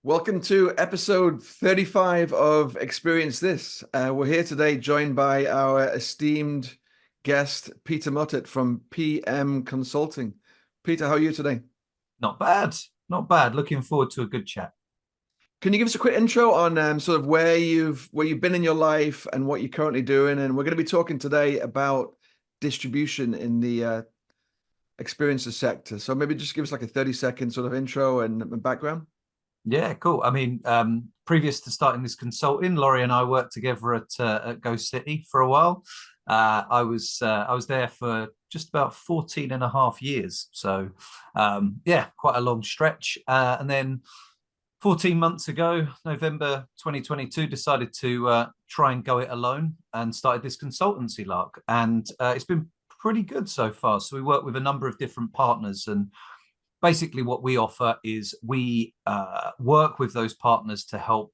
Welcome to episode 35 of Experience This. We're here today joined by our esteemed guest, Peter Muttitt from PM Consulting. Peter, how are you today? Not bad, not bad. Looking forward to a good chat. Can you give us a quick intro on sort of where you've been in your life and what you're currently doing? And we're going to be talking today about distribution in the experiences sector. So maybe just give us like a 30-second sort of intro and background. Yeah, cool. I mean, previous to starting this consulting, Lori and I worked together at GoCity for a while. I was there for just about 14 and a half years. So yeah, quite a long stretch. And then 14 months ago, November 2022, decided to try and go it alone and started this consultancy lark. And it's been pretty good so far. So we work with a number of different partners, and basically what we offer is we work with those partners to help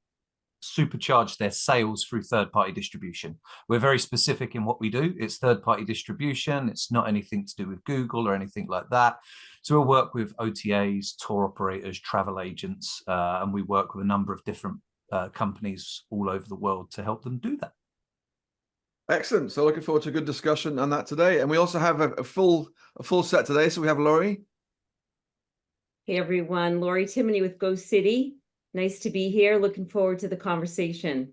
supercharge their sales through third-party distribution. We're very specific in what we do. It's third-party distribution. It's not anything to do with Google or anything like that. So we'll work with OTAs, tour operators, travel agents, and we work with a number of different companies all over the world to help them do that. Excellent. So looking forward to a good discussion on that today. And we also have a full set today. So we have Lori. Hey everyone, Lori Timony with GoCity. Nice to be here. Looking forward to the conversation.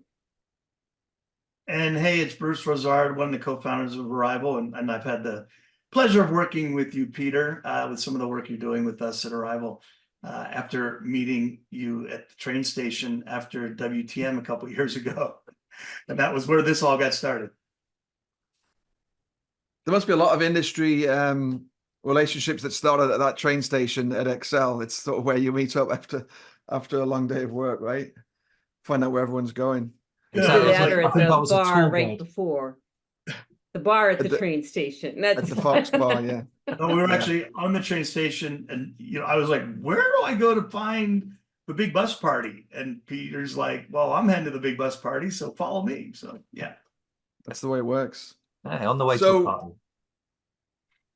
And hey, it's Bruce Rosard, one of the co-founders of Arrival, and I've had the pleasure of working with you, Peter, with some of the work you're doing with us at Arrival. After meeting you at the train station after WTM a couple of years ago, and that was where this all got started. There must be a lot of industry relationships that started at that train station at Excel. It's sort of where you meet up after a long day of work, right? Find out where everyone's going. Exactly. That or at the bar right before. The bar at the train station. That's at the Fox bar, yeah. No, we were actually on the train station, and I was like, where do I go to find the big bus party? And Peter's like, well, I'm heading to the big bus party, so follow me. So yeah. That's the way it works. Hey, on the way to a party.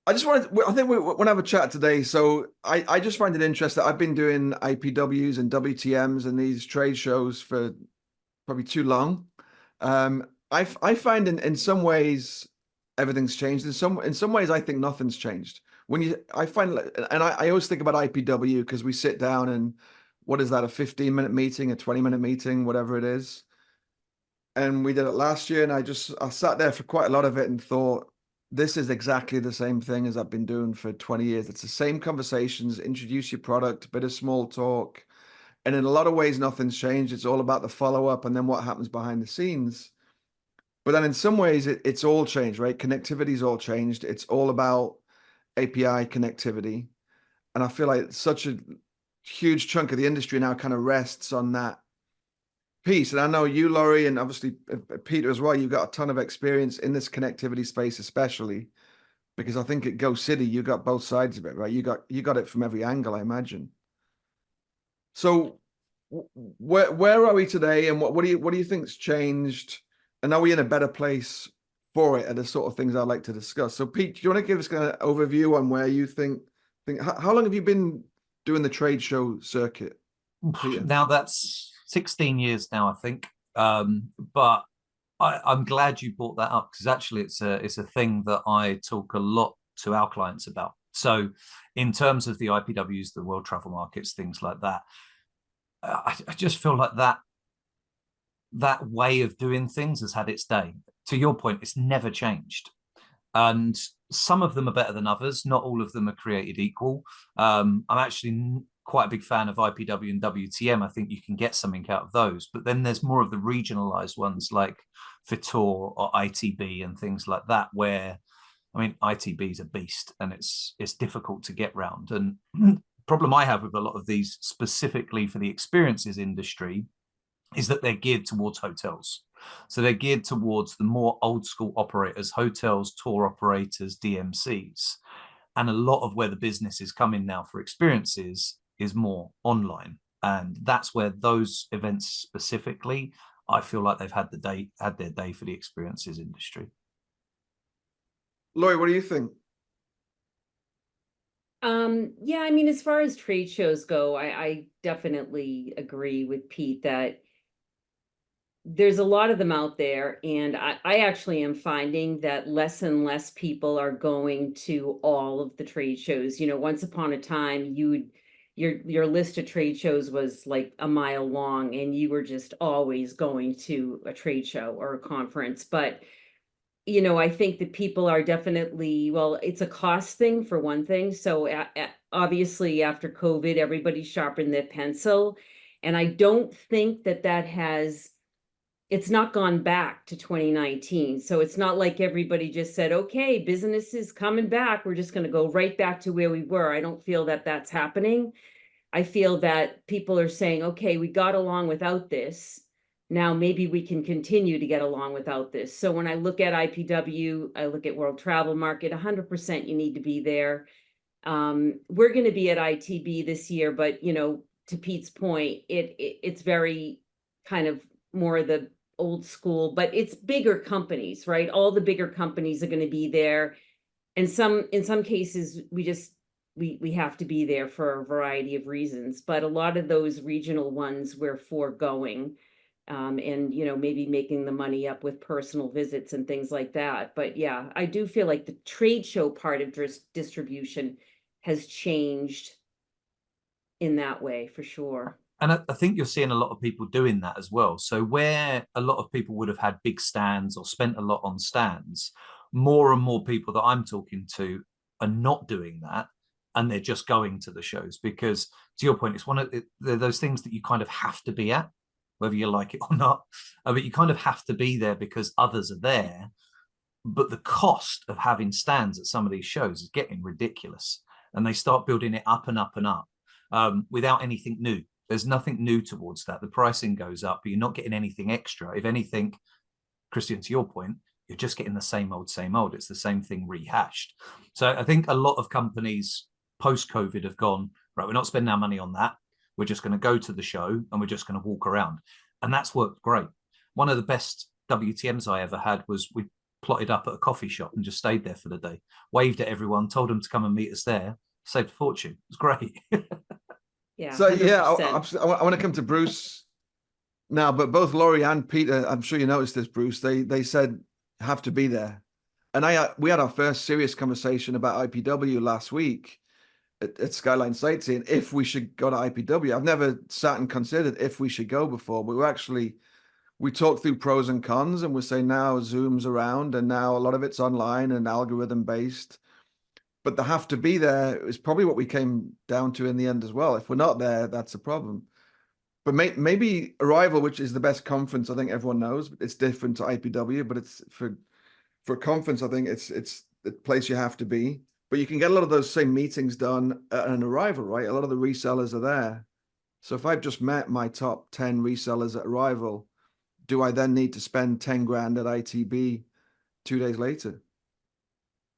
I think we want to have a chat today. So I just find it interesting. I've been doing IPWs and WTMs and these trade shows for probably too long. I find in some ways everything's changed. In some ways, I think nothing's changed. I always think about IPW because we sit down and what is that, a 15-minute meeting, a 20-minute meeting, whatever it is. And we did it last year, and I sat there for quite a lot of it and thought, this is exactly the same thing as I've been doing for 20 years. It's the same conversations, introduce your product, a bit of small talk. And in a lot of ways, nothing's changed. It's all about the follow-up and then what happens behind the scenes. But then in some ways, it's all changed, right? Connectivity's all changed. It's all about API connectivity. And I feel like such a huge chunk of the industry now kind of rests on that piece. And I know you, Lori, and obviously Peter as well, you've got a ton of experience in this connectivity space, especially because I think at GoCity, you got both sides of it, right? You got it from every angle, I imagine. So where are we today, and what do you think's changed, and are we in a better place for it? Are the sort of things I'd like to discuss. So Pete, do you want to give us kind of overview on where you think how long have you been doing the trade show circuit, Peter? Now that's 16 years now, I think. But I'm glad you brought that up, because actually it's a thing that I talk a lot to our clients about. So in terms of the IPWs, the world travel markets, things like that, I just feel like that way of doing things has had its day. To your point, it's never changed. And some of them are better than others. Not all of them are created equal. I'm actually quite a big fan of IPW and WTM. I think you can get something out of those. But then there's more of the regionalized ones like Fitor or ITB and things like that, where, I mean, ITB is a beast and it's difficult to get round. And the problem I have with a lot of these, specifically for the experiences industry, is that they're geared towards hotels. So they're geared towards the more old school operators, hotels, tour operators, DMCs. And a lot of where the business is coming now for experiences is more online. And that's where those events specifically, I feel like they've had their day for the experiences industry. Lori, what do you think? Yeah, I mean, as far as trade shows go, I definitely agree with Pete that there's a lot of them out there, and I actually am finding that less and less people are going to all of the trade shows. You know, once upon a time, your list of trade shows was like a mile long, and you were just always going to a trade show or a conference. But you know, I think that people are definitely, well, it's a cost thing for one thing. So obviously after COVID, everybody sharpened their pencil. And I don't think that it's not gone back to 2019. So it's not like everybody just said, okay, business is coming back. We're just going to go right back to where we were. I don't feel that that's happening. I feel that people are saying, okay, we got along without this. Now maybe we can continue to get along without this. So when I look at IPW, I look at World Travel Market, 100% you need to be there. We're going to be at ITB this year, but you know, to Pete's point, it's very kind of more the old school, but it's bigger companies, right? All the bigger companies are going to be there. And in some cases, we have to be there for a variety of reasons, but a lot of those regional ones we're foregoing, and you know, maybe making the money up with personal visits and things like that. But yeah, I do feel like the trade show part of distribution has changed in that way for sure. And I think you're seeing a lot of people doing that as well. So where a lot of people would have had big stands or spent a lot on stands, more and more people that I'm talking to are not doing that, and they're just going to the shows because, to your point, it's one of those things that you kind of have to be at, whether you like it or not. But you kind of have to be there because others are there. But the cost of having stands at some of these shows is getting ridiculous, and they start building it up and up and up without anything new. There's nothing new towards that. The pricing goes up, but you're not getting anything extra. If anything, Christian, to your point, you're just getting the same old, same old. It's the same thing rehashed. So I think a lot of companies post-COVID have gone, right, we're not spending our money on that. We're just going to go to the show and we're just going to walk around. And that's worked great. One of the best WTMs I ever had was we plotted up at a coffee shop and just stayed there for the day, waved at everyone, told them to come and meet us there, saved a fortune. It was great. Yeah. So yeah, 100%. I want to come to Bruce now, but both Lori and Peter, I'm sure you noticed this, Bruce. They said have to be there, and we had our first serious conversation about IPW last week at Skyline Sightseeing. If we should go to IPW, I've never sat and considered if we should go before. But we talked through pros and cons, and we're saying now Zoom's around, and now a lot of it's online and algorithm based. But the have to be there is probably what we came down to in the end as well. If we're not there, that's a problem. But maybe Arrival, which is the best conference, I think everyone knows. It's different to IPW, but it's for a conference, I think it's the place you have to be. But you can get a lot of those same meetings done at an Arrival, right? A lot of the resellers are there. So if I've just met my top 10 resellers at Arrival, do I then need to spend 10 grand at ITB 2 days later?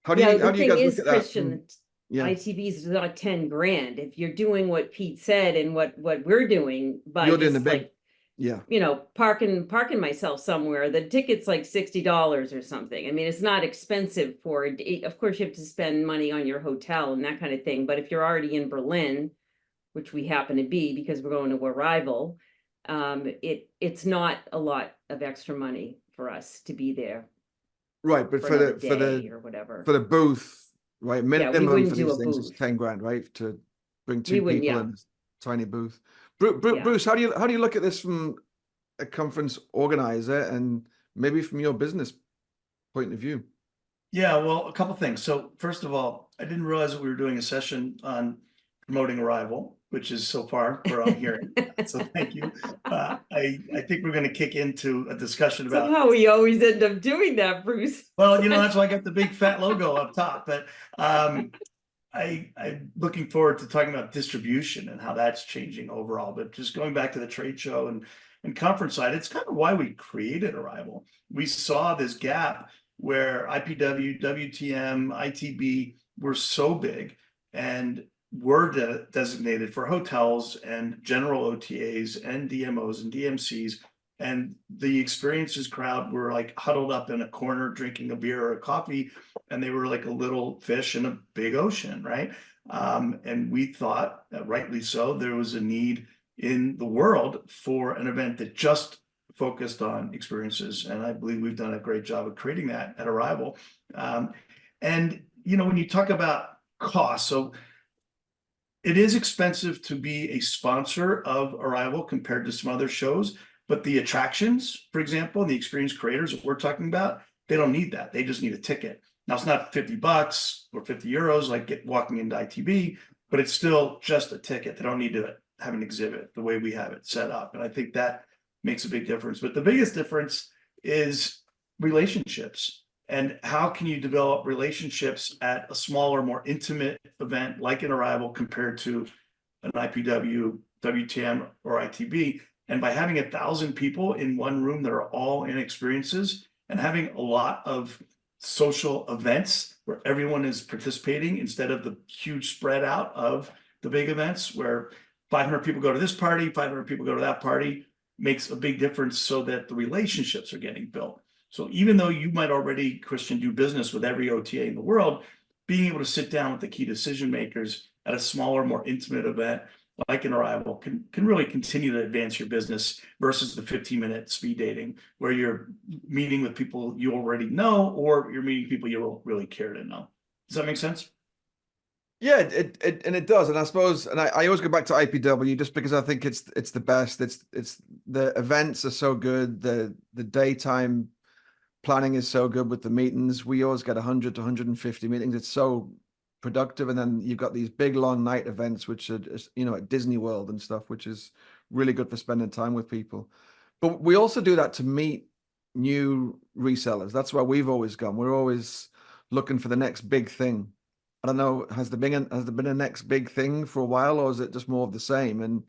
How do you guys look at that? Christian, Yeah, ITB is not 10 grand. If you're doing what Pete said and what we're doing, by you're doing the just big, like, yeah. you know, parking myself somewhere, the ticket's like $60 or something. I mean, it's not expensive of course you have to spend money on your hotel and that kind of thing. But if you're already in Berlin, which we happen to be because we're going to Arrival, it's not a lot of extra money for us to be there. Right, but for the or whatever. For the booth, right? Minimum wouldn't for do these a things is booth. 10 grand, right? To bring We two wouldn't, people yeah. in a tiny booth. Bruce, how do you look at this from a conference organizer and maybe from your business point of view? Yeah, well, a couple things. So first of all, I didn't realize that we were doing a session on promoting Arrival, which is so far where I'm hearing. So thank you. I think we're going to kick into a discussion about. Somehow we always end up doing that, Bruce. Well, you know, that's why I got the big fat logo up top. But I'm looking forward to talking about distribution and how that's changing overall. But just going back to the trade show and conference side, it's kind of why we created Arrival. We saw this gap where IPW, WTM, ITB were so big and were designated for hotels and general OTAs and DMOs and DMCs. And the experiences crowd were like huddled up in a corner drinking a beer or a coffee, and they were like a little fish in a big ocean, right? And we thought, rightly so, there was a need in the world for an event that just focused on experiences. And I believe we've done a great job of creating that at Arrival. And, when you talk about cost, so it is expensive to be a sponsor of Arrival compared to some other shows, but the attractions, for example, and the experience creators that we're talking about, they don't need that. They just need a ticket. Now, it's not $50 or 50 euros like walking into ITB, but it's still just a ticket. They don't need to have an exhibit the way we have it set up. And I think that makes a big difference. But the biggest difference is relationships. And how can you develop relationships at a smaller, more intimate event like an Arrival compared to an IPW, WTM, or ITB? And by having 1,000 people in one room that are all in experiences and having a lot of social events where everyone is participating instead of the huge spread out of the big events where 500 people go to this party, 500 people go to that party, makes a big difference so that the relationships are getting built. So even though you might already, Christian, do business with every OTA in the world, being able to sit down with the key decision makers at a smaller, more intimate event like an Arrival can really continue to advance your business versus the 15-minute speed dating where you're meeting with people you already know or you're meeting people you don't really care to know. Does that make sense? Yeah, it does, and I suppose, and I always go back to IPW just because I think it's the best. It's the events are so good, the daytime planning is so good with the meetings. We always get 100 to 150 meetings. It's so productive, and then you've got these big long night events, which are at Disney World and stuff, which is really good for spending time with people. But we also do that to meet new resellers. That's where we've always gone. We're always looking for the next big thing. I don't know, has there been a next big thing for a while, or is it just more of the same? And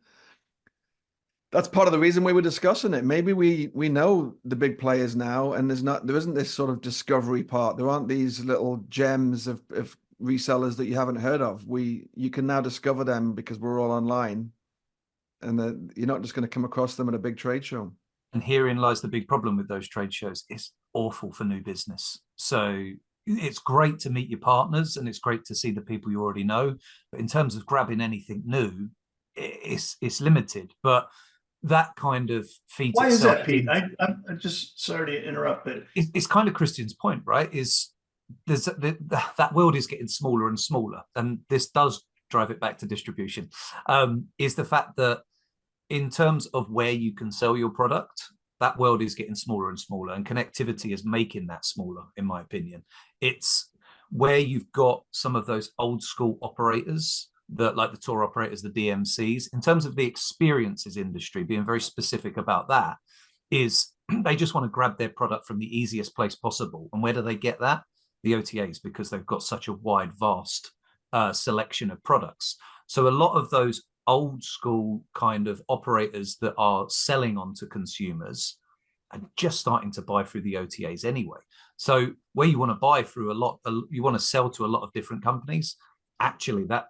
that's part of the reason we were discussing it. Maybe we know the big players now, and there isn't this sort of discovery part. There aren't these little gems of resellers that you haven't heard of. You can now discover them because we're all online, and you're not just going to come across them at a big trade show. And herein lies the big problem with those trade shows. It's awful for new business. So it's great to meet your partners and it's great to see the people you already know. But in terms of grabbing anything new, it's limited. But that kind of feeds Why is itself that, Pete? I'm just sorry to interrupt, but it's kind of Christian's point, right? Is that world is getting smaller and smaller, and this does drive it back to distribution. Is the fact that in terms of where you can sell your product, that world is getting smaller and smaller, and connectivity is making that smaller, in my opinion. It's where you've got some of those old school operators that, like the tour operators, the DMCs, in terms of the experiences industry, being very specific about that, is they just want to grab their product from the easiest place possible. And where do they get that? The OTAs, because they've got such a wide, vast selection of products. So a lot of those old school kind of operators that are selling onto consumers are just starting to buy through the OTAs anyway. So where you want to buy through you want to sell to a lot of different companies. Actually, that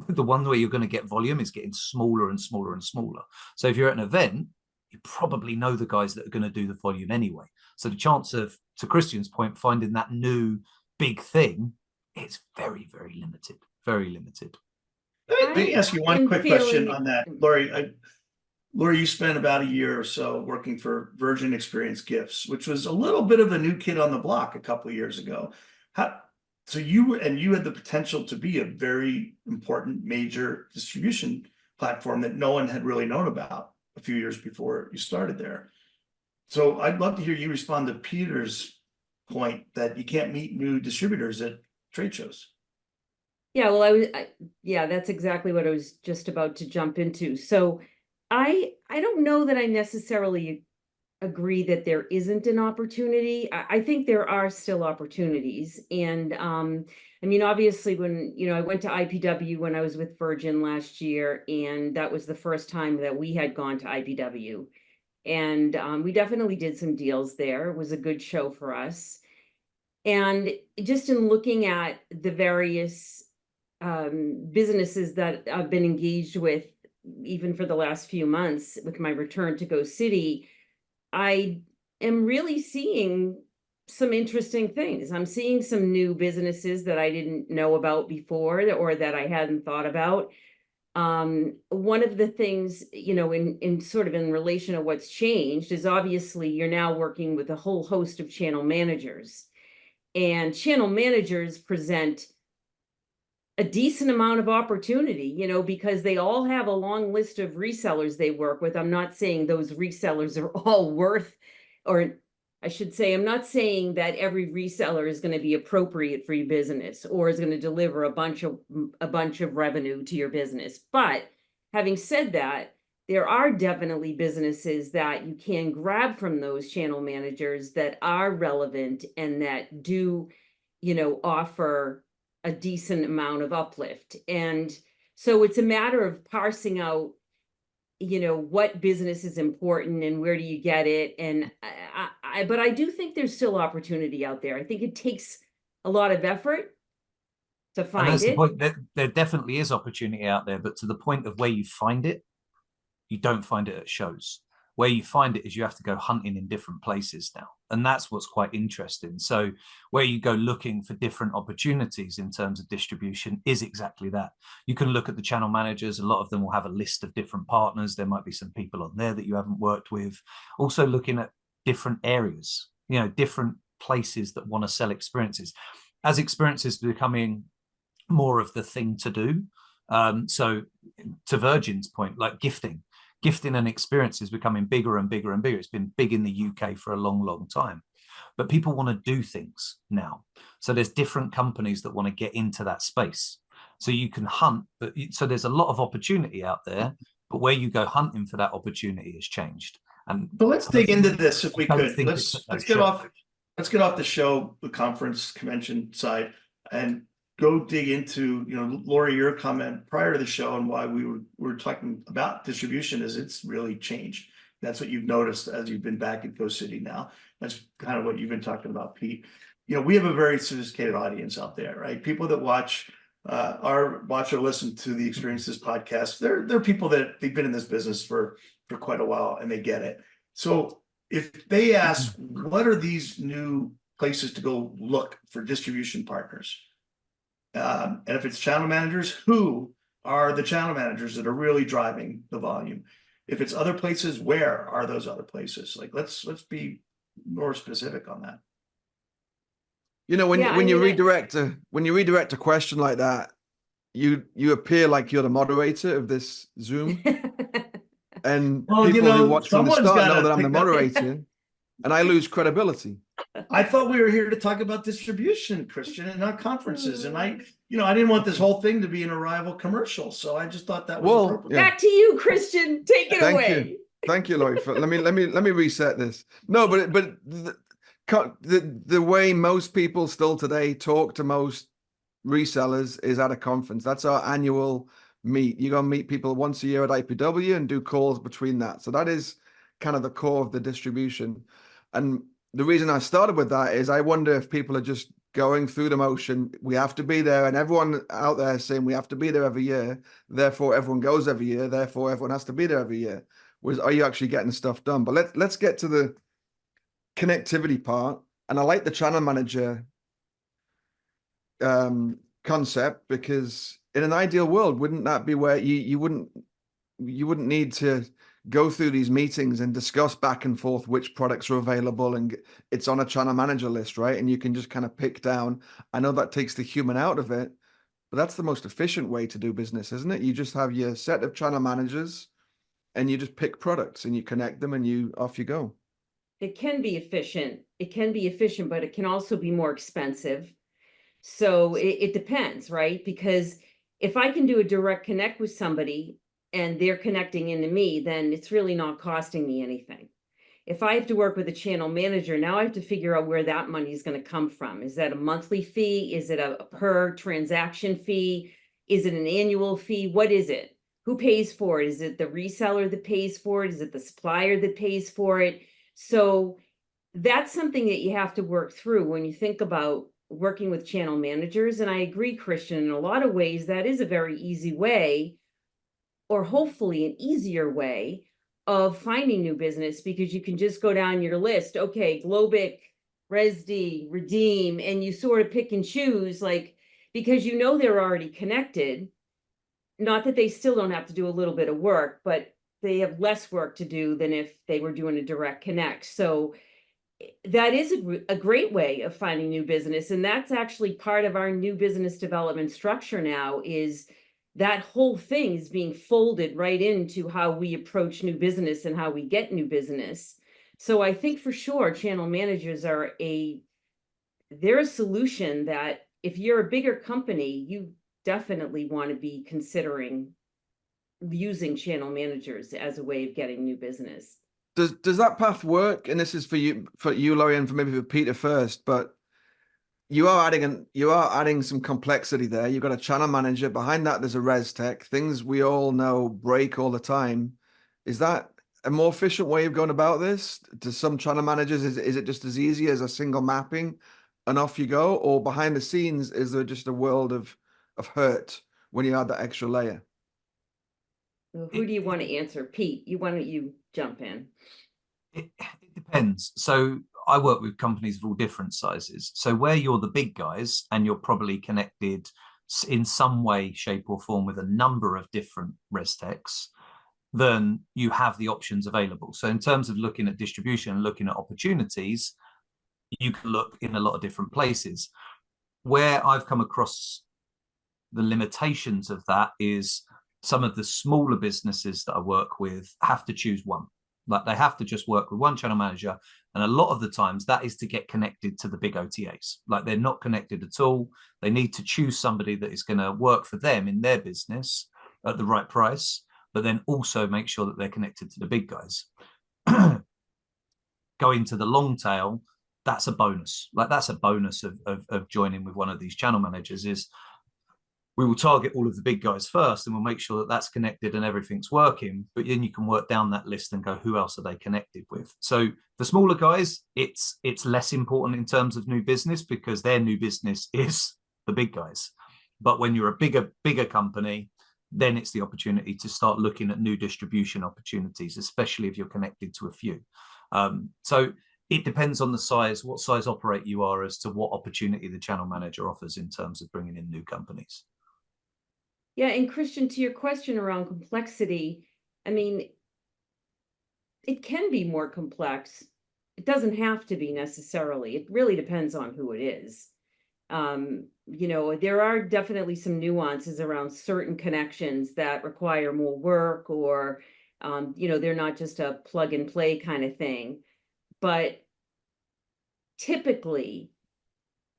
the one where you're going to get volume is getting smaller and smaller and smaller. So if you're at an event, you probably know the guys that are going to do the volume anyway. So the chance of, to Christian's point, finding that new big thing, it's very, very limited. Very limited. Let me ask you one quick question on that, Lori. Lori, you spent about a year or so working for Virgin Experience Gifts, which was a little bit of a new kid on the block a couple of years ago. So you had the potential to be a very important major distribution platform that no one had really known about a few years before you started there. So I'd love to hear you respond to Peter's point that you can't meet new distributors at trade shows. Yeah, well, yeah, that's exactly what I was just about to jump into. So I don't know that I necessarily agree that there isn't an opportunity. I think there are still opportunities. And I mean, obviously when, I went to IPW when I was with Virgin last year, and that was the first time that we had gone to IPW. And we definitely did some deals there. It was a good show for us. And just in looking at the various businesses that I've been engaged with, even for the last few months with my return to Go City, I am really seeing some interesting things. I'm seeing some new businesses that I didn't know about before, or that I hadn't thought about. One of the things, in sort of in relation to what's changed is obviously you're now working with a whole host of channel managers, and channel managers present a decent amount of opportunity, because they all have a long list of resellers they work with. I'm not saying those resellers are all worth, or I should say, I'm not saying that every reseller is going to be appropriate for your business or is going to deliver a bunch of revenue to your business. But having said that, there are definitely businesses that you can grab from those channel managers that are relevant and that do, offer a decent amount of uplift. And so it's a matter of parsing out, what business is important and where do you get it. And but I do think there's still opportunity out there. I think it takes a lot of effort to And find that's the it. point. There definitely is opportunity out there, but to the point of where you find it, you don't find it at shows. Where you find it is you have to go hunting in different places now. And that's what's quite interesting. So where you go looking for different opportunities in terms of distribution is exactly that. You can look at the channel managers. A lot of them will have a list of different partners. There might be some people on there that you haven't worked with. Also looking at different areas, different places that want to sell experiences. As experiences becoming more of the thing to do. So to Virgin's point, like gifting and experience is becoming bigger and bigger and bigger. It's been big in the UK for a long, long time, but people want to do things now. So there's different companies that want to get into that space. So you can hunt, so there's a lot of opportunity out there, but where you go hunting for that opportunity has changed. And so let's dig into this if we could. Let's get off the conference convention side and go dig into, Lori, your comment prior to the show and why we were talking about distribution is it's really changed. That's what you've noticed as you've been back in Coast City now. That's kind of what you've been talking about, Pete. We have a very sophisticated audience out there, right? People that watch or listen to the Experience.This podcast. They're people that they've been in this business for quite a while and they get it. So if they ask, what are these new places to go look for distribution partners? And if it's channel managers, who are the channel managers that are really driving the volume? If it's other places, where are those other places? Like, let's be more specific on that. When you redirect a question like that, you appear like you're the moderator of this Zoom, and people who watch from the start know that I'm the moderator, and I lose credibility. I thought we were here to talk about distribution, Christian, and not conferences. And I didn't want this whole thing to be an Arrival commercial, so I just thought that was appropriate. Yeah. Back to you, Christian. Take it away. Thank you, Lori. Let me reset this. No, but the way most people still today talk to most resellers is at a conference. That's our annual meet. You go and meet people once a year at IPW and do calls between that. So that is kind of the core of the distribution. And the reason I started with that is I wonder if people are just going through the motion. We have to be there, and everyone out there is saying we have to be there every year. Therefore, everyone goes every year. Therefore, everyone has to be there every year. Whereas, are you actually getting stuff done? But let's get to the connectivity part. And I like the channel manager concept, because in an ideal world, wouldn't that be where you wouldn't need to go through these meetings and discuss back and forth which products are available, and it's on a channel manager list, right? And you can just kind of pick down. I know that takes the human out of it, but that's the most efficient way to do business, isn't it? You just have your set of channel managers and you just pick products and you connect them and off you go. It can be efficient. But it can also be more expensive. So it depends, right? Because if I can do a direct connect with somebody and they're connecting into me, then it's really not costing me anything. If I have to work with a channel manager, now I have to figure out where that money is going to come from. Is that a monthly fee? Is it a per transaction fee? Is it an annual fee? What is it? Who pays for it? Is it the reseller that pays for it? Is it the supplier that pays for it? So that's something that you have to work through when you think about working with channel managers. And I agree, Christian, in a lot of ways, that is a very easy way, or hopefully an easier way of finding new business, because you can just go down your list. Okay, Globic Resd, redeem, and you sort of pick and choose, like, because you know they're already connected. Not that they still don't have to do a little bit of work, but they have less work to do than if they were doing a direct connect. So that is a great way of finding new business. And that's actually part of our new business development structure now, is that whole thing is being folded right into how we approach new business and how we get new business. So I think for sure channel managers are they're a solution that if you're a bigger company, you definitely want to be considering using channel managers as a way of getting new business. Does that path work? And this is for you, Lori, and maybe for Peter first, but you are adding some complexity there. You've got a channel manager. Behind that, there's a res tech. Things we all know break all the time. Is that a more efficient way of going about this? To some channel managers, is it just as easy as a single mapping and off you go? Or behind the scenes, is there just a world of hurt when you add that extra layer? Who do you want to answer? Pete, why don't you jump in? It depends. So I work with companies of all different sizes. So where you're the big guys and you're probably connected in some way, shape or form with a number of different res techs, then you have the options available. So in terms of looking at distribution and looking at opportunities, you can look in a lot of different places. Where I've come across the limitations of that is some of the smaller businesses that I work with have to choose one. Like they have to just work with one channel manager. And a lot of the times that is to get connected to the big OTAs. Like they're not connected at all. They need to choose somebody that is going to work for them in their business at the right price, but then also make sure that they're connected to the big guys. Going to the long tail, that's a bonus. Like that's a bonus of joining with one of these channel managers is we will target all of the big guys first and we'll make sure that that's connected and everything's working, but then you can work down that list and go, who else are they connected with? So the smaller guys, it's less important in terms of new business because their new business is the big guys. But when you're a bigger company, then it's the opportunity to start looking at new distribution opportunities, especially if you're connected to a few. So it depends on the size, what size operate you are as to what opportunity the channel manager offers in terms of bringing in new companies. Yeah, and Christian, to your question around complexity, I mean, it can be more complex. It doesn't have to be necessarily. It really depends on who it is. You know, there are definitely some nuances around certain connections that require more work or, you know, they're not just a plug and play kind of thing. But typically,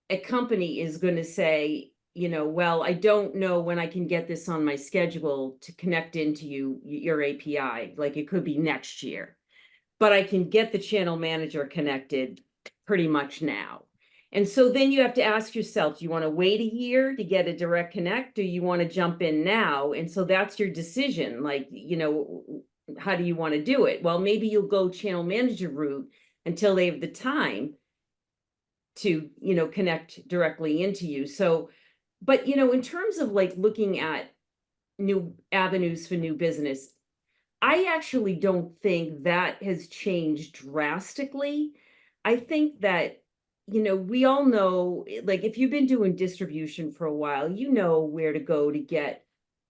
a company is going to say, you know, well, I don't know when I can get this on my schedule to connect into your API. Like it could be next year, but I can get the channel manager connected pretty much now. And so then you have to ask yourself, do you want to wait a year to get a direct connect? Or you want to jump in now? And so that's your decision. Like, you know, how do you want to do it? Well, maybe you'll go channel manager route until they have the time to, you know, connect directly into you. So, but, you know, in terms of like looking at new avenues for new business, I actually don't think that has changed drastically. I think that, you know, we all know, like if you've been doing distribution for a while, you know where to go to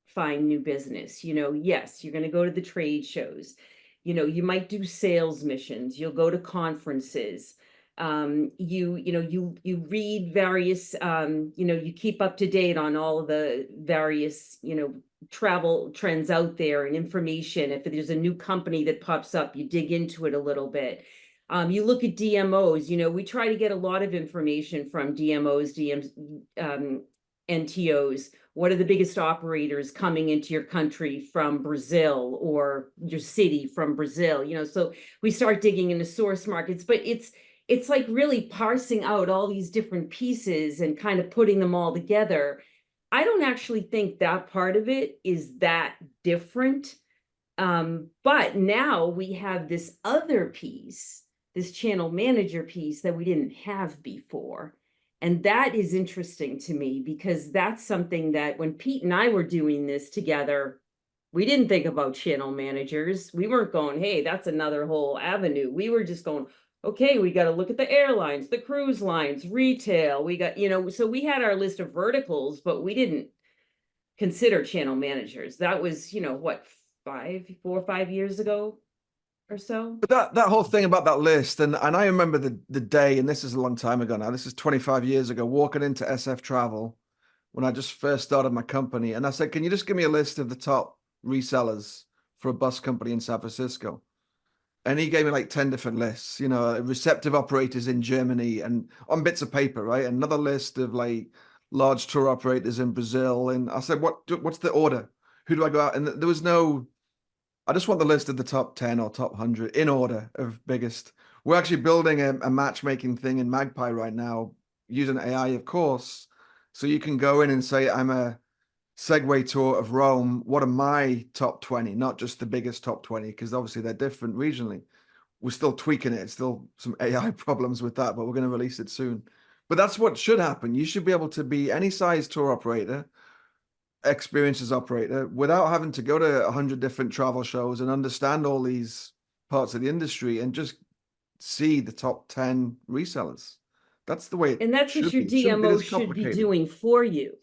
find new business. You know, yes, you're going to go to the trade shows. You know, you might do sales missions. You'll go to conferences. You read various, you know, you keep up to date on all of the various, you know, travel trends out there and information. If there's a new company that pops up, you dig into it a little bit. You look at DMOs, you know, we try to get a lot of information from DMOs, NTOs. What are the biggest operators coming into your country from Brazil or your city from Brazil? You know, so we start digging into source markets, but it's like really parsing out all these different pieces and kind of putting them all together. I don't actually think that part of it is that different. But now we have this other piece, this channel manager piece that we didn't have before. And that is interesting to me because that's something that when Pete and I were doing this together, we didn't think about channel managers. We weren't going, hey, that's another whole avenue. We were just going, okay, we got to look at the airlines, the cruise lines, retail. We got, so we had our list of verticals, but we didn't consider channel managers. That was, what, 4 or 5 years ago or so. But that whole thing about that list, and I remember the day, and this is a long time ago now. This is 25 years ago, walking into S2.E5 when I just first started my company, and I said, "Can you just give me a list of the top resellers for a bus company in San Francisco?" And he gave me like 10 different lists, receptive operators in Germany and on bits of paper, right? Another list of like large tour operators in Brazil. And I said, what's the order? Who do I go out? And there was no, I just want the list of the top 10 or top 100 in order of biggest. We're actually building a matchmaking thing in Magpie right now using AI, of course. So you can go in and say, I'm a Segway tour of Rome. What are my top 20? Not just the biggest top 20, because obviously they're different regionally. We're still tweaking it. It's still some AI problems with that, but we're going to release it soon. But that's what should happen. You should be able to be any size tour operator, experiences operator, without having to go to 100 different travel shows and understand all these parts of the industry and just see the top 10 resellers. That's the way it And that's what should your be. It shouldn't be DMO this should be complicated. doing for you.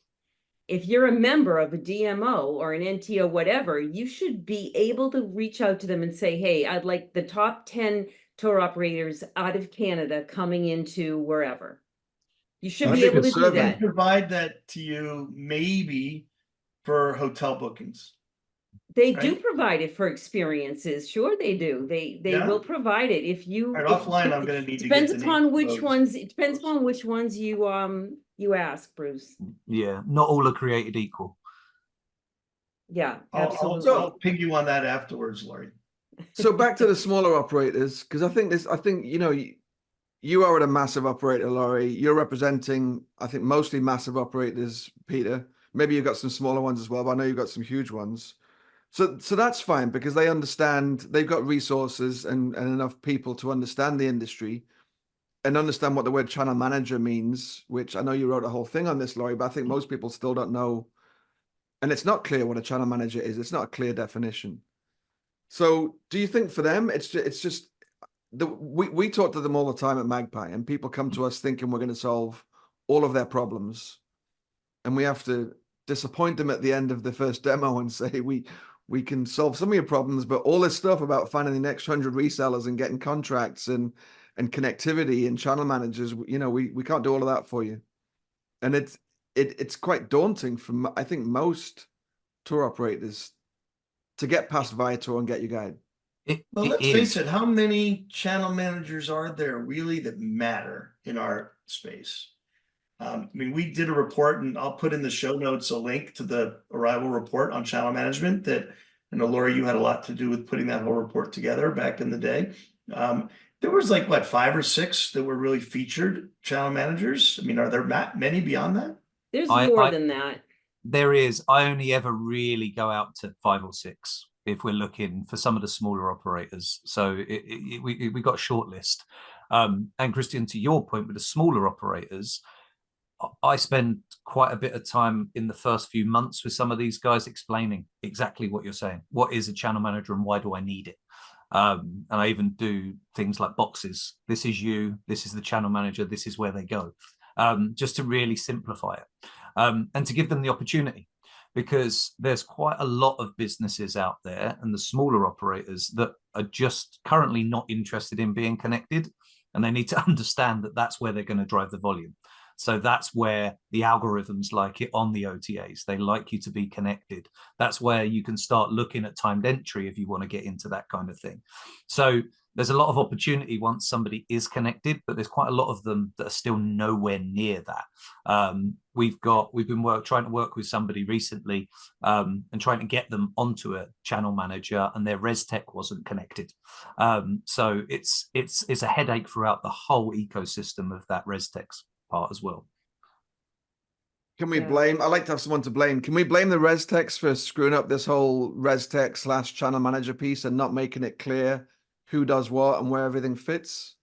If you're a member of a DMO or an NTO, whatever, you should be able to reach out to them and say, hey, I'd like the top 10 tour operators out of Canada coming into wherever. You should be able to do survey. that. Provide that to you maybe for hotel bookings. They do provide it for experiences. Sure, they do. They Yeah. will provide it if you. All right, offline, I'm going to need depends to get upon which those. ones. It depends upon which ones you ask, Bruce. Yeah, not all are created equal. Yeah, absolutely. I'll ping you on that afterwards, Lori. So back to the smaller operators, because I think you are at a massive operator, Lori. You're representing, I think, mostly massive operators, Peter. Maybe you've got some smaller ones as well, but I know you've got some huge ones. So that's fine because they understand, they've got resources and enough people to understand the industry and understand what the word channel manager means, which I know you wrote a whole thing on this, Lori, but I think most people still don't know. And it's not clear what a channel manager is. It's not a clear definition. So do you think for them, it's just we talk to them all the time at Magpie, and people come to us thinking we're going to solve all of their problems, and we have to disappoint them at the end of the first demo and say we can solve some of your problems, but all this stuff about finding the next 100 resellers and getting contracts and connectivity and channel managers, we can't do all of that for you. And it's quite daunting for, I think, most tour operators to get past Viator and get your guide. Well, let's face it, how many channel managers are there really that matter in our space? I mean, we did a report, and I'll put in the show notes a link to the Arrival report on channel management that, I know, Lori, you had a lot to do with putting that whole report together back in the day. There was like, what, 5 or 6 that were really featured channel managers? I mean, are there many beyond that? There's more than that. There is. I only ever really go out to 5 or 6 if we're looking for some of the smaller operators. So we got a short list. And Christian, to your point with the smaller operators, I spend quite a bit of time in the first few months with some of these guys explaining exactly what you're saying. What is a channel manager and why do I need it? And I even do things like boxes. This is you, this is the channel manager, this is where they go, just to really simplify it, and to give them the opportunity, because there's quite a lot of businesses out there and the smaller operators that are just currently not interested in being connected, and they need to understand that that's where they're going to drive the volume. So that's where the algorithms like it on the OTAs. They like you to be connected. That's where you can start looking at timed entry if you want to get into that kind of thing. So there's a lot of opportunity once somebody is connected, but there's quite a lot of them that are still nowhere near that. We've been trying to work with somebody recently, and trying to get them onto a channel manager, and their res tech wasn't connected. So it's a headache throughout the whole ecosystem of that res tech part as well. Can we blame? I like to have someone to blame. Can we blame the res techs for screwing up this whole res tech / channel manager piece and not making it clear who does what and where everything fits?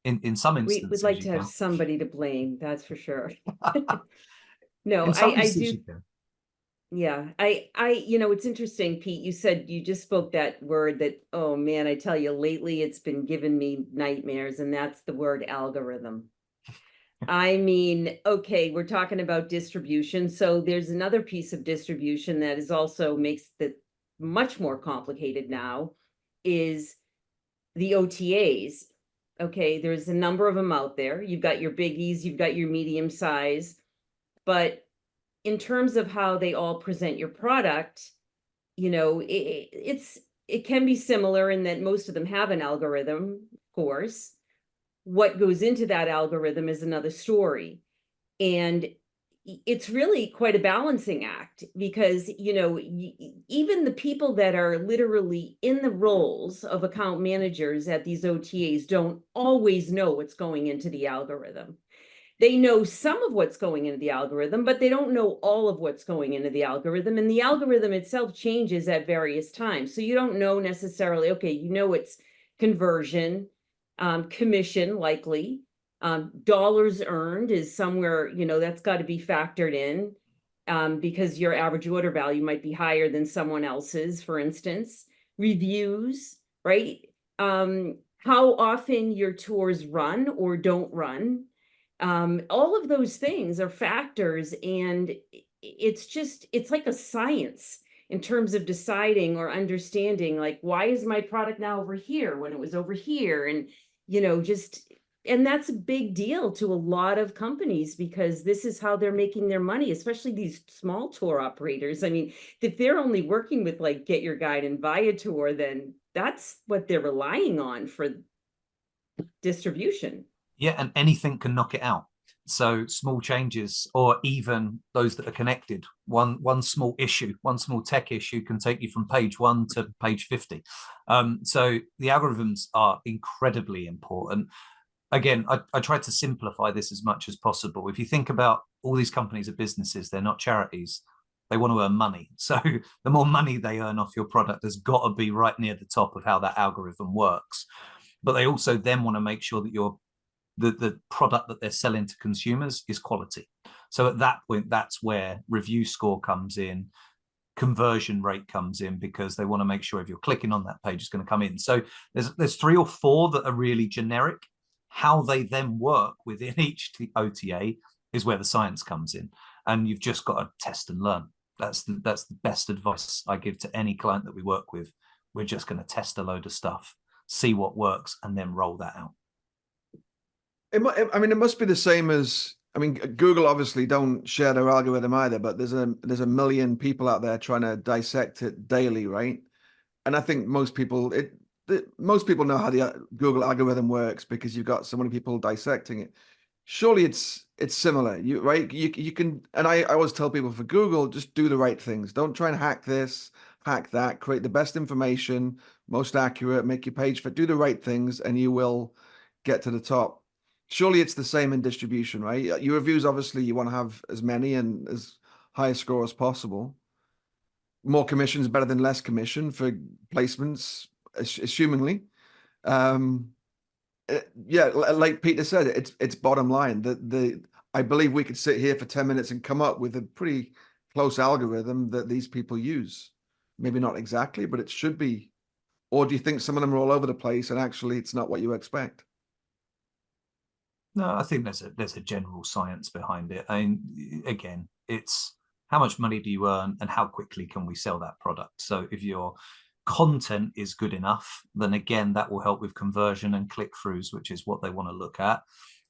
In some instances, we'd like to have somebody to blame. That's for sure. No, I do. Yeah, it's interesting, Pete, you said you just spoke that word that, oh man, I tell you, lately it's been giving me nightmares, and that's the word algorithm. I mean, okay, we're talking about distribution. So there's another piece of distribution that is also makes it much more complicated now is the OTAs. Okay, there's a number of them out there. You've got your biggies, you've got your medium size, but in terms of how they all present your product, it can be similar in that most of them have an algorithm, of course. What goes into that algorithm is another story. And it's really quite a balancing act because, even the people that are literally in the roles of account managers at these OTAs don't always know what's going into the algorithm. They know some of what's going into the algorithm, but they don't know all of what's going into the algorithm. And the algorithm itself changes at various times. So you don't know necessarily, okay, it's conversion, commission likely, dollars earned is somewhere, that's got to be factored in, because your average order value might be higher than someone else's, for instance. Reviews, right? How often your tours run or don't run. All of those things are factors, and it's like a science in terms of deciding or understanding, like, why is my product now over here when it was over here? And, and that's a big deal to a lot of companies because this is how they're making their money, especially these small tour operators. I mean, if they're only working with like Get Your Guide and Viator, then that's what they're relying on for distribution. Yeah, and anything can knock it out. So small changes, or even those that are connected, one small issue, one small tech issue can take you from page 1 to page 50. So the algorithms are incredibly important. Again, I try to simplify this as much as possible. If you think about all these companies are businesses, they're not charities. They want to earn money. So the more money they earn off your product has got to be right near the top of how that algorithm works. But they also then want to make sure that the product that they're selling to consumers is quality. So at that point, that's where review score comes in, conversion rate comes in, because they want to make sure if you're clicking on that page, it's going to come in. So there's 3 or 4 that are really generic. How they then work within each OTA is where the science comes in, and you've just got to test and learn. That's the best advice I give to any client that we work with. We're just going to test a load of stuff, see what works, and then roll that out. It must be the same as, Google obviously don't share their algorithm either, but there's a million people out there trying to dissect it daily, right? And I think most people know how the Google algorithm works because you've got so many people dissecting it. Surely it's similar, you can, and I always tell people, for Google, just do the right things. Don't try and hack this, hack that. Create the best information, most accurate, make your page fit, do the right things, and you will get to the top. Surely it's the same in distribution, right? Your reviews, obviously, you want to have as many and as high a score as possible. More commission is better than less commission for placements, assumingly. Yeah, like Peter said, it's bottom line. I believe we could sit here for 10 minutes and come up with a pretty close algorithm that these people use. Maybe not exactly, but it should be. Or do you think some of them are all over the place and actually it's not what you expect? No, I think there's a general science behind it. I mean, again, it's how much money do you earn and how quickly can we sell that product? So if your content is good enough, then again, that will help with conversion and click-throughs, which is what they want to look at.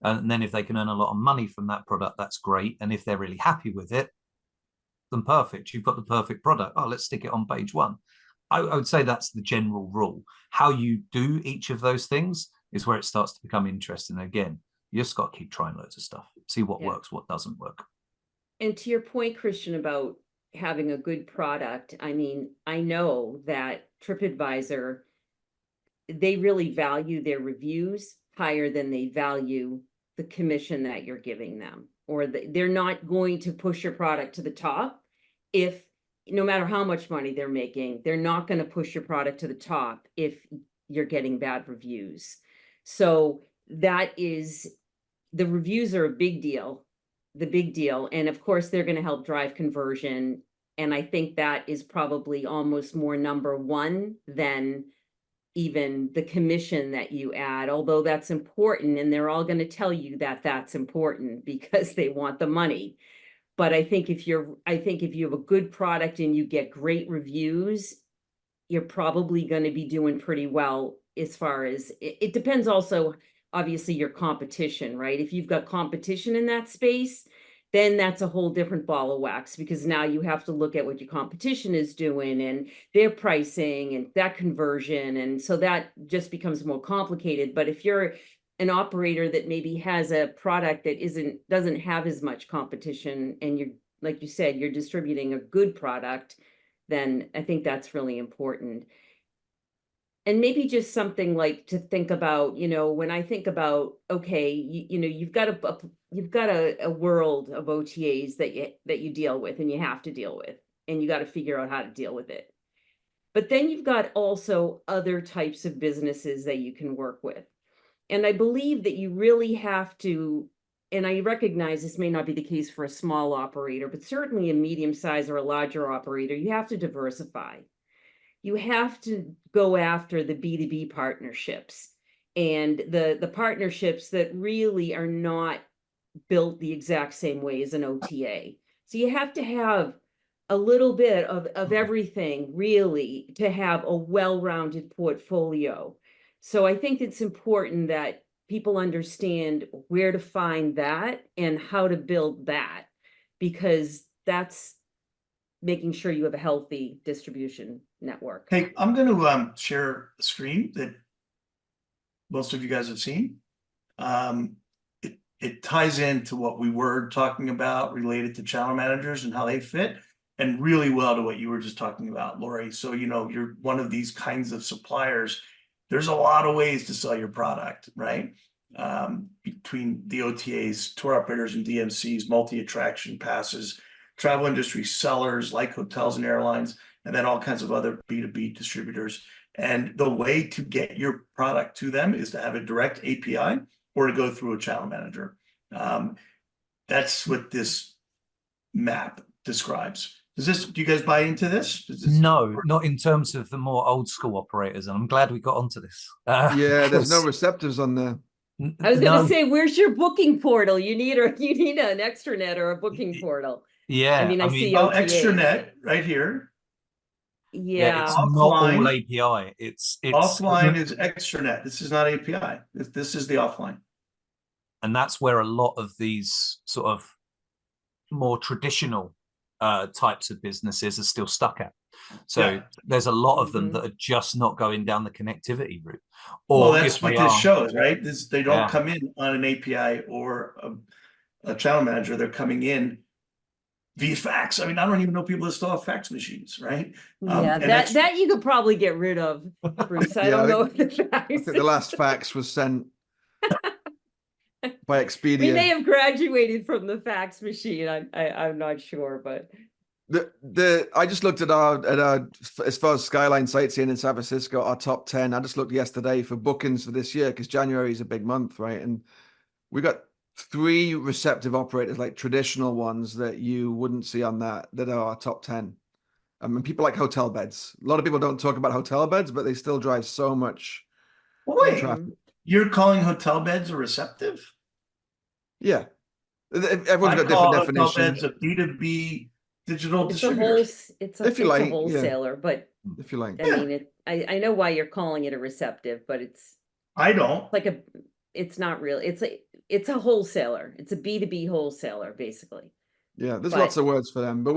And then if they can earn a lot of money from that product, that's great. And if they're really happy with it, then perfect. You've got the perfect product. Oh, let's stick it on page 1. I would say that's the general rule. How you do each of those things is where it starts to become interesting. Again, you just got to keep trying loads of stuff, see what works, what doesn't work. And to your point, Christian, about having a good product, I mean, I know that TripAdvisor, they really value their reviews higher than they value the commission that you're giving them, or they're not going to push your product to the top. If no matter how much money they're making, they're not going to push your product to the top if you're getting bad reviews. So that is, the reviews are a big deal, the big deal. And of course, they're going to help drive conversion And I think that is probably almost more number one than even the commission that you add, although that's important, and they're all going to tell you that that's important because they want the money. But I think if you have a good product and you get great reviews, you're probably going to be doing pretty well. As far as it depends also, obviously, your competition, right? If you've got competition in that space, then that's a whole different ball of wax, because now you have to look at what your competition is doing and their pricing and that conversion. And so that just becomes more complicated. But if you're an operator that maybe has a product that doesn't have as much competition, and you're, like you said, you're distributing a good product, then I think that's really important. And maybe just something like to think about, when I think about, okay, you've got a world of OTAs that you deal with and you have to deal with, and you got to figure out how to deal with it. But then you've got also other types of businesses that you can work with. And I believe that you really have to, and I recognize this may not be the case for a small operator, but certainly a medium size or a larger operator, you have to diversify. You have to go after the B2B partnerships and the partnerships that really are not built the exact same way as an OTA. So you have to have a little bit of everything, really, to have a well-rounded portfolio. So I think it's important that people understand where to find that and how to build that, because that's making sure you have a healthy distribution network. Hey, I'm going to share a screen that most of you guys have seen. It ties into what we were talking about related to channel managers and how they fit, and really well to what you were just talking about, Lori. So, you're one of these kinds of suppliers. There's a lot of ways to sell your product, right? Between the OTAs, tour operators and DMCs, multi-attraction passes, travel industry sellers like hotels and airlines, and then all kinds of other B2B distributors. And the way to get your product to them is to have a direct API or to go through a channel manager. That's what this map describes. Do you guys buy into this? No, not in terms of the more old school operators. And I'm glad we got onto this. Yeah, there's no receptors on there. I was going to say, where's your booking portal? You need an extranet or a booking portal. Yeah, I mean, I see oh, OTAs. extranet right here. Yeah, it's Offline, not all API. It's offline is extranet. This is not API. This is the offline. And that's where a lot of these sort of more traditional types of businesses are still stuck at. So there's a lot of them that are just not going down the connectivity route. Or well, that's what this shows, right? They don't come in on an API or a channel manager. They're coming in via fax. I mean, I don't even know people that still have fax machines, right? Yeah, that you could probably get rid of, Bruce. I don't know if the fax. I think the last fax was sent by Expedia. We may have graduated from the fax machine. I'm not sure, but I just looked at our as far as Skyline sightseeing in San Francisco, our top 10. I just looked yesterday for bookings for this year, because January is a big month, right? And we got 3 receptive operators, like traditional ones that you wouldn't see on that are our top 10. I mean, people like hotel beds. A lot of people don't talk about hotel beds, but they still drive so much traffic. You're calling hotel beds a receptive? Yeah. Everyone's got different definitions. Hotel beds a B2B digital it's distributor. it's a wholesaler, but if you like. I mean, I know why you're calling it a receptive, but I don't. It's not real. It's a wholesaler. It's a B2B wholesaler, basically. Yeah, there's lots of words for them, but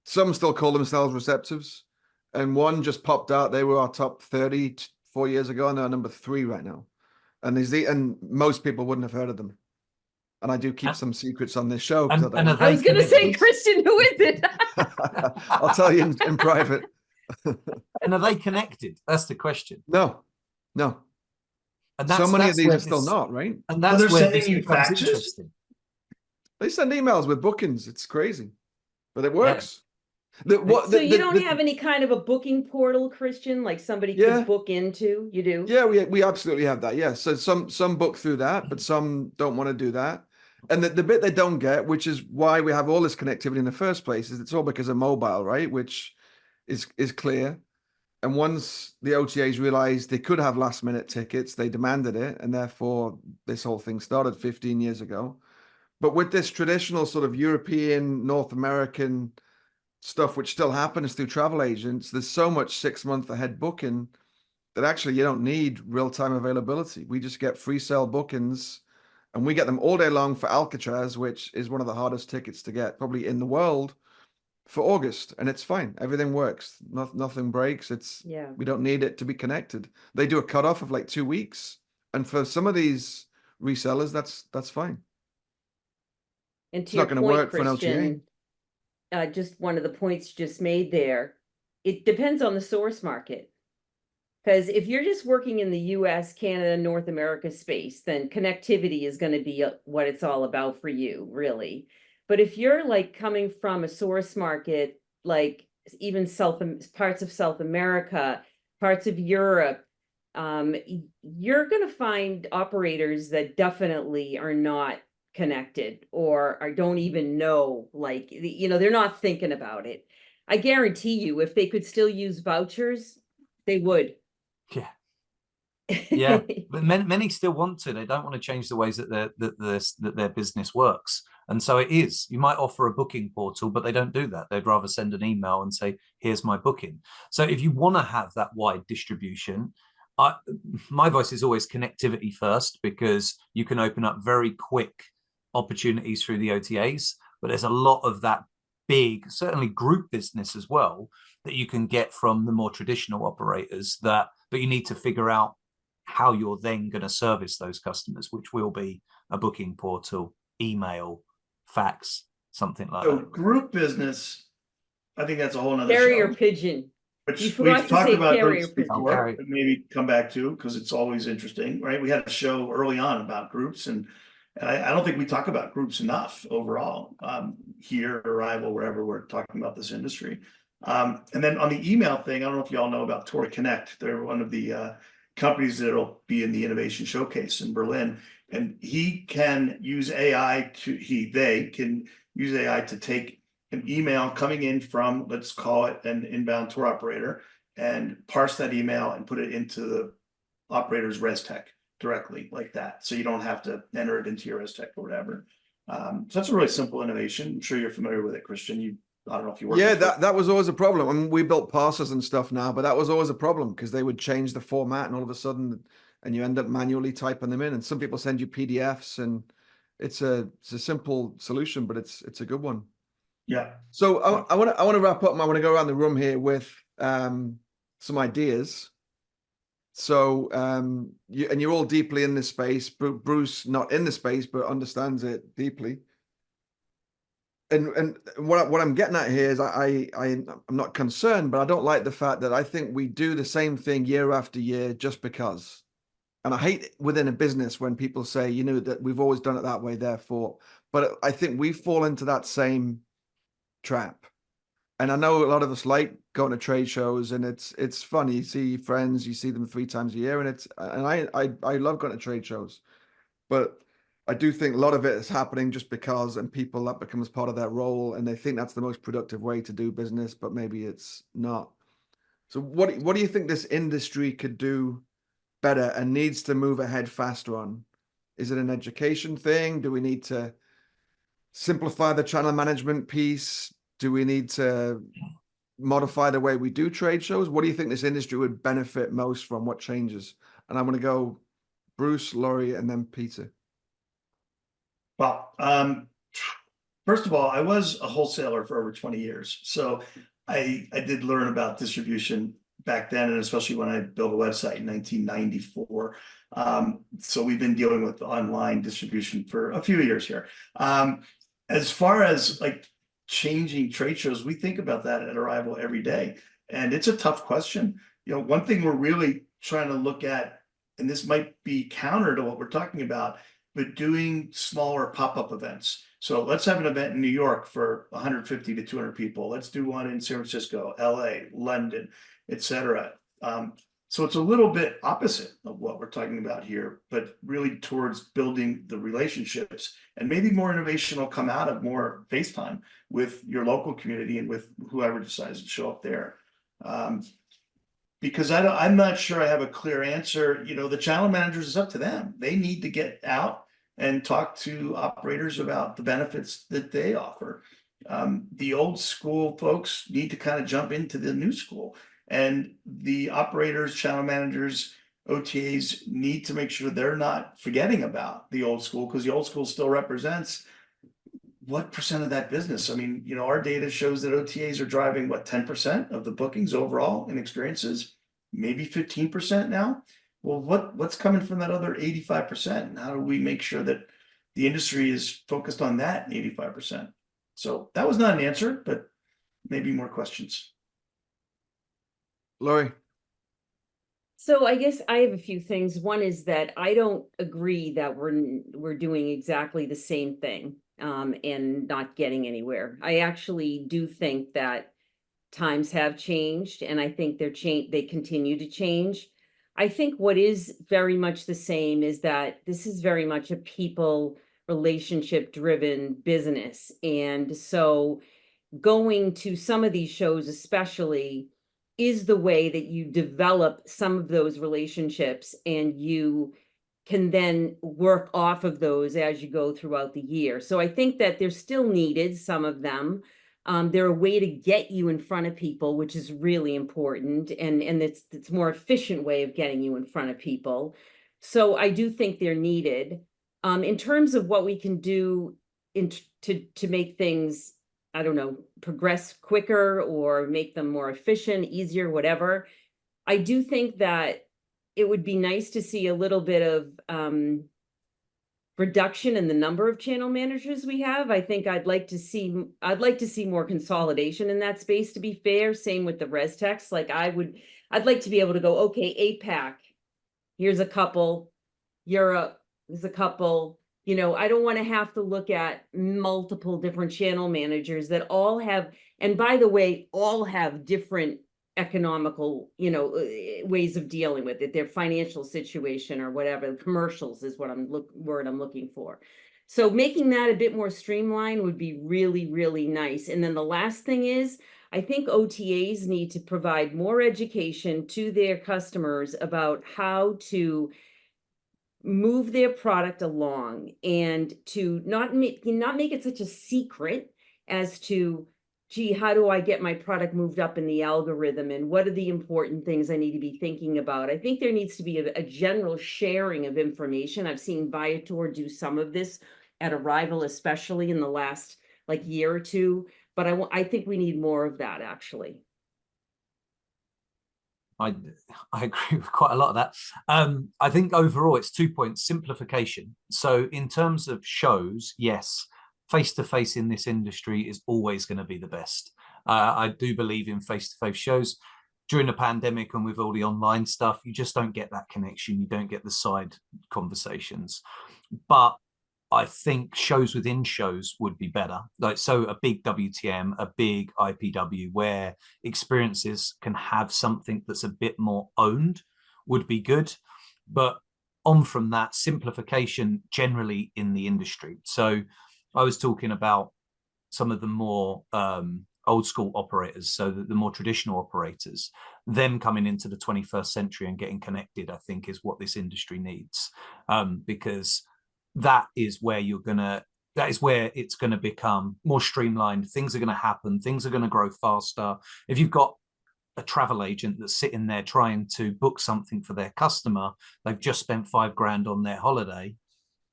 some still call themselves receptives, and one just popped out. They were our top 30 4 years ago, and they're number 3 right now. And most people wouldn't have heard of them. And I do keep some secrets on this show. I was going to say, Christian, who is it? I'll tell you in private. And are they connected? That's the question. No. And so many of these are still not, right? And that's where this becomes faxes? interesting. They send emails with bookings. It's crazy, but it works. So you don't have any kind of a booking portal, Christian, like somebody could book into? You do? Yeah, we absolutely have that. Yeah. So some book through that, but some don't want to do that. And the bit they don't get, which is why we have all this connectivity in the first place, is it's all because of mobile, right? Which is clear. And once the OTAs realized they could have last minute tickets, they demanded it. And therefore, this whole thing started 15 years ago. But with this traditional sort of European, North American stuff, which still happens through travel agents, there's so much 6 month ahead booking that actually you don't need real-time availability. We just get free sale bookings and we get them all day long for Alcatraz, which is one of the hardest tickets to get probably in the world, for August. And it's fine. Everything works. Nothing breaks. We don't need it to be connected. They do a cutoff of like 2 weeks. And for some of these resellers, that's fine. And It's to not your going to point, work for an OTA. Christian, just one of the points you just made there, it depends on the source market. Because if you're just working in the US, Canada, North America space, then connectivity is going to be what it's all about for you, really. But if you're like coming from a source market, like even parts of South America, parts of Europe, you're going to find operators that definitely are not connected or don't even know, like, they're not thinking about it. I guarantee you, if they could still use vouchers, they would. Yeah. Yeah, but many still want to. They don't want to change the ways that their business works. And so it is. You might offer a booking portal, but they don't do that. They'd rather send an email and say, here's my booking. So if you want to have that wide distribution, my advice is always connectivity first, because you can open up very quick opportunities through the OTAs. But there's a lot of that big, certainly group business as well, that you can get from the more traditional operators, but you need to figure out how you're then going to service those customers, which will be a booking portal, email, fax, something like So that. group business, I think that's a whole nother Carrier show, pigeon. which You forgot we've to talked say about carrier groups pigeon. before, but maybe come back to, because it's always interesting, right? We had a show early on about groups, and I don't think we talk about groups enough overall, here, Arrival, wherever we're talking about this industry. And then on the email thing, I don't know if you all know about Tori Connect. They're one of the companies that'll be in the Innovation Showcase in Berlin, and they can use AI to take an email coming in from, let's call it an inbound tour operator, and parse that email and put it into the operator's ResTech directly like that. So you don't have to enter it into your ResTech or whatever. So that's a really simple innovation. I'm sure you're familiar with it, Christian. I don't know if you work. Yeah, that was always a problem. I mean, we built parsers and stuff now, but that was always a problem because they would change the format and all of a sudden, and you end up manually typing them in. And some people send you PDFs, and it's a simple solution, but it's a good one. Yeah. So I want to wrap up. I want to go around the room here with some ideas. So you're all deeply in this space. Bruce not in the space, but understands it deeply. And what I'm getting at here is I'm not concerned, but I don't like the fact that I think we do the same thing year after year just because. And I hate within a business when people say, that we've always done it that way, therefore. But I think we fall into that same trap. And I know a lot of us like going to trade shows, and it's fun. You see friends, you see them 3 times a year, and I love going to trade shows. But I do think a lot of it is happening just because, and people, that becomes part of their role, and they think that's the most productive way to do business, but maybe it's not. So what do you think this industry could do better and needs to move ahead faster on? Is it an education thing? Do we need to simplify the channel management piece? Do we need to modify the way we do trade shows? What do you think this industry would benefit most from? What changes? And I'm going to go Bruce, Lori, and then Peter. Well, first of all, I was a wholesaler for over 20 years. So I did learn about distribution back then, and especially when I built a website in 1994. So we've been dealing with online distribution for a few years here. As far as like changing trade shows, we think about that at Arrival every day. And it's a tough question. One thing we're really trying to look at, and this might be counter to what we're talking about, but doing smaller pop-up events. So let's have an event in New York for 150 to 200 people. Let's do one in San Francisco, LA, London, etc. So it's a little bit opposite of what we're talking about here, but really towards building the relationships, and maybe more innovation will come out of more FaceTime with your local community and with whoever decides to show up there. Because I'm not sure I have a clear answer. You know, the channel managers, is up to them. They need to get out and talk to operators about the benefits that they offer. The old school folks need to kind of jump into the new school, and the operators, channel managers, OTAs need to make sure they're not forgetting about the old school, because the old school still represents what percent of that business? I mean, you know, our data shows that OTAs are driving what, 10% of the bookings overall in experiences, maybe 15% now. Well, what's coming from that other 85%? And how do we make sure that the industry is focused on that 85%? So that was not an answer, but maybe more questions. Lori. So I guess I have a few things. One is that I don't agree that we're doing exactly the same thing and not getting anywhere. I actually do think that times have changed, and I think they continue to change. I think what is very much the same is that this is very much a people relationship driven business. And so going to some of these shows especially is the way that you develop some of those relationships, and you can then work off of those as you go throughout the year. So I think that they're still needed, some of them. They're a way to get you in front of people, which is really important, and it's more efficient way of getting you in front of people. So I do think they're needed. In terms of what we can do to make things, I don't know, progress quicker or make them more efficient, easier, whatever. I do think that it would be nice to see a little bit of reduction in the number of channel managers we have. I think I'd like to see more consolidation in that space, to be fair. Same with the res techs. Like I'd like to be able to go, okay, APAC, here's a couple, Europe, there's a couple. You know, I don't want to have to look at multiple different channel managers that all have, and by the way, all have different economical, you know, ways of dealing with it, their financial situation or whatever. Commercials is what word I'm looking for. So making that a bit more streamlined would be really, really nice. And then the last thing is, I think OTAs need to provide more education to their customers about how to move their product along, and to not make it such a secret as to, gee, how do I get my product moved up in the algorithm, and what are the important things I need to be thinking about. I think there needs to be a general sharing of information. I've seen Viator do some of this at Arrival, especially in the last like year or two, but I think we need more of that, actually. I agree with quite a lot of that. I think overall it's 2 points: simplification. So in terms of shows, yes, face-to-face in this industry is always going to be the best. I do believe in face-to-face shows. During the pandemic and with all the online stuff, you just don't get that connection. You don't get the side conversations. But I think shows within shows would be better. Like, so a big WTM, a big IPW where experiences can have something that's a bit more owned would be good. But on from that, simplification generally in the industry. So I was talking about some of the more old school operators, so the more traditional operators, them coming into the 21st century and getting connected, I think is what this industry needs, because that is where it's going to become more streamlined. Things are going to happen. Things are going to grow faster. If you've got a travel agent that's sitting there trying to book something for their customer, they've just spent $5,000 on their holiday,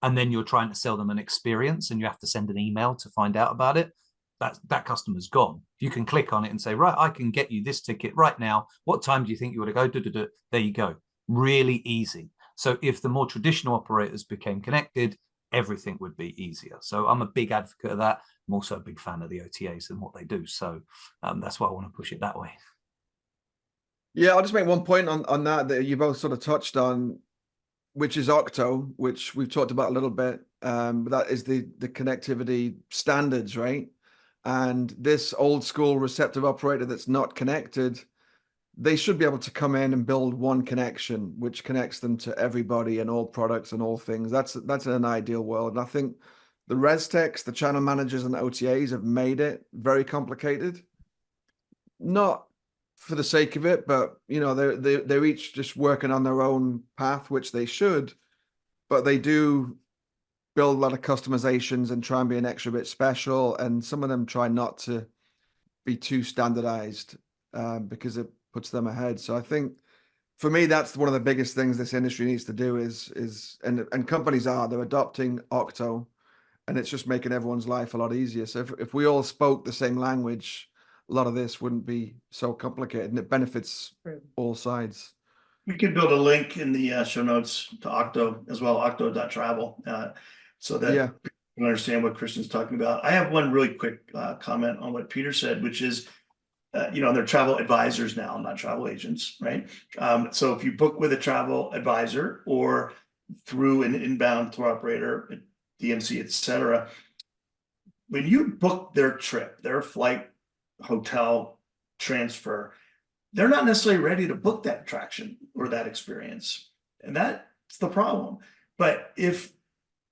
and then you're trying to sell them an experience and you have to send an email to find out about it, that customer's gone. You can click on it and say, right, I can get you this ticket right now. What time do you think you want to go? There you go. Really easy. So if the more traditional operators became connected, everything would be easier. So I'm a big advocate of that. I'm also a big fan of the OTAs and what they do. So that's why I want to push it that way. Yeah, I'll just make one point on that you both sort of touched on, which is Octo, which we've talked about a little bit. But that is the connectivity standards, right? And this old school receptive operator that's not connected, they should be able to come in and build one connection, which connects them to everybody and all products and all things. That's an ideal world. And I think the res techs, the channel managers, and the OTAs have made it very complicated. Not for the sake of it, but they're each just working on their own path, which they should. But they do build a lot of customizations and try and be an extra bit special. And some of them try not to be too standardized because it puts them ahead. So I think for me, that's one of the biggest things this industry needs to do and companies they're adopting Octo, and it's just making everyone's life a lot easier. So if we all spoke the same language, a lot of this wouldn't be so complicated, and it benefits all sides. We could build a link in the show notes to Octo as well, Octo.Travel, so that people can understand what Christian's talking about. I have one really quick comment on what Peter said, which is, they're travel advisors now, not travel agents, right? So if you book with a travel advisor or through an inbound tour operator, DMC, etc., when you book their trip, their flight, hotel, transfer, they're not necessarily ready to book that attraction or that experience. And that's the problem. But if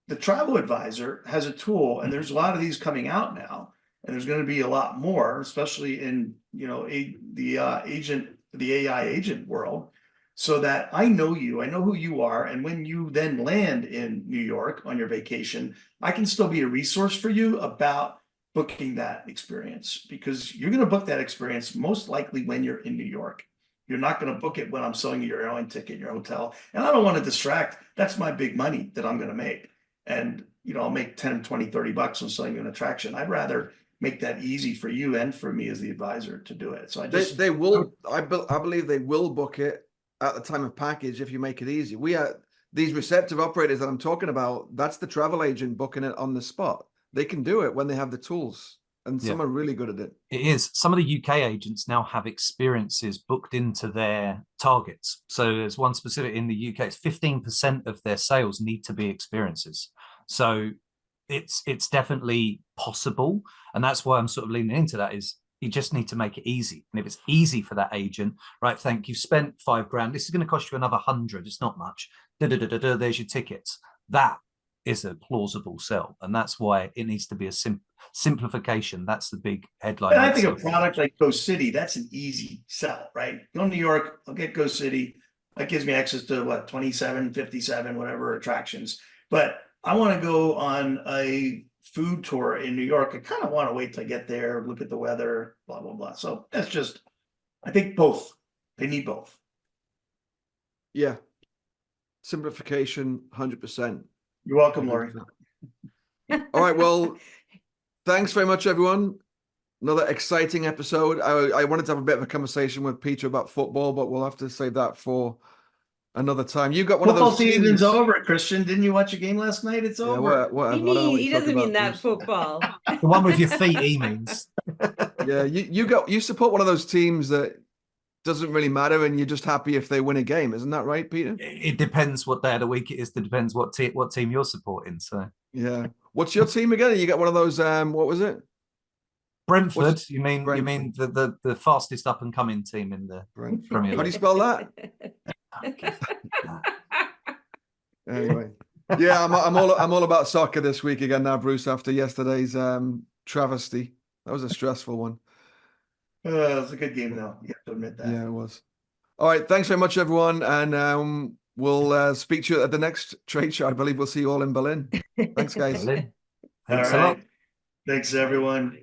the travel advisor has a tool, and there's a lot of these coming out now, and there's going to be a lot more, especially in the AI agent world, so that I know you, I know who you are, and when you then land in New York on your vacation, I can still be a resource for you about booking that experience, because you're going to book that experience most likely when you're in New York. You're not going to book it when I'm selling you your airline ticket, your hotel. And I don't want to distract. That's my big money that I'm going to make. And, I'll make 10, 20, 30 bucks on selling you an attraction. I'd rather make that easy for you and for me as the advisor to do it. So they will, I believe they will book it at the time of package if you make it easy. We are these receptive operators that I'm talking about. That's the travel agent booking it on the spot. They can do it when they have the tools, and some are really good at it. It is. Some of the UK agents now have experiences booked into their targets. So there's one specific in the UK, it's 15% of their sales need to be experiences. So it's definitely possible. And that's why I'm sort of leaning into that, is you just need to make it easy. And if it's easy for that agent, right, thank you, spent $5,000, this is going to cost you another 100. It's not much. There's your tickets. That is a plausible sell, and that's why it needs to be a simplification. That's the big headline. And I think a product like Go City, that's an easy sell, right? Go to New York, I'll get Go City. That gives me access to 27, 57, whatever attractions. But I want to go on a food tour in New York. I kind of want to wait till I get there, look at the weather, blah, blah, blah. So that's just, I think both. They need both. Yeah. Simplification, 100%. You're welcome, Lori. All right. Well, thanks very much, everyone. Another exciting episode. I wanted to have a bit of a conversation with Peter about football, but we'll have to save that for another time. You got one football of those season's teams. over, Christian. Didn't you watch a game last night? It's over. He doesn't mean that football. The one with your feet, he means. Yeah, you support one of those teams that doesn't really matter, and you're just happy if they win a game. Isn't that right, Peter? It depends what day of the week it is. It depends what team you're supporting. So yeah. What's your team again? You got one of those, what was it? Brentford. You mean the fastest up and coming team in the Premier League. How do you spell that? Anyway. Yeah, I'm all about soccer this week again now, Bruce, after yesterday's travesty. That was a stressful one. It was a good game, though. You have to admit that. Yeah, it was. All right. Thanks very much, everyone. And we'll speak to you at the next trade show. I believe we'll see you all in Berlin. Thanks, guys. Thanks all right. a lot. Thanks, everyone.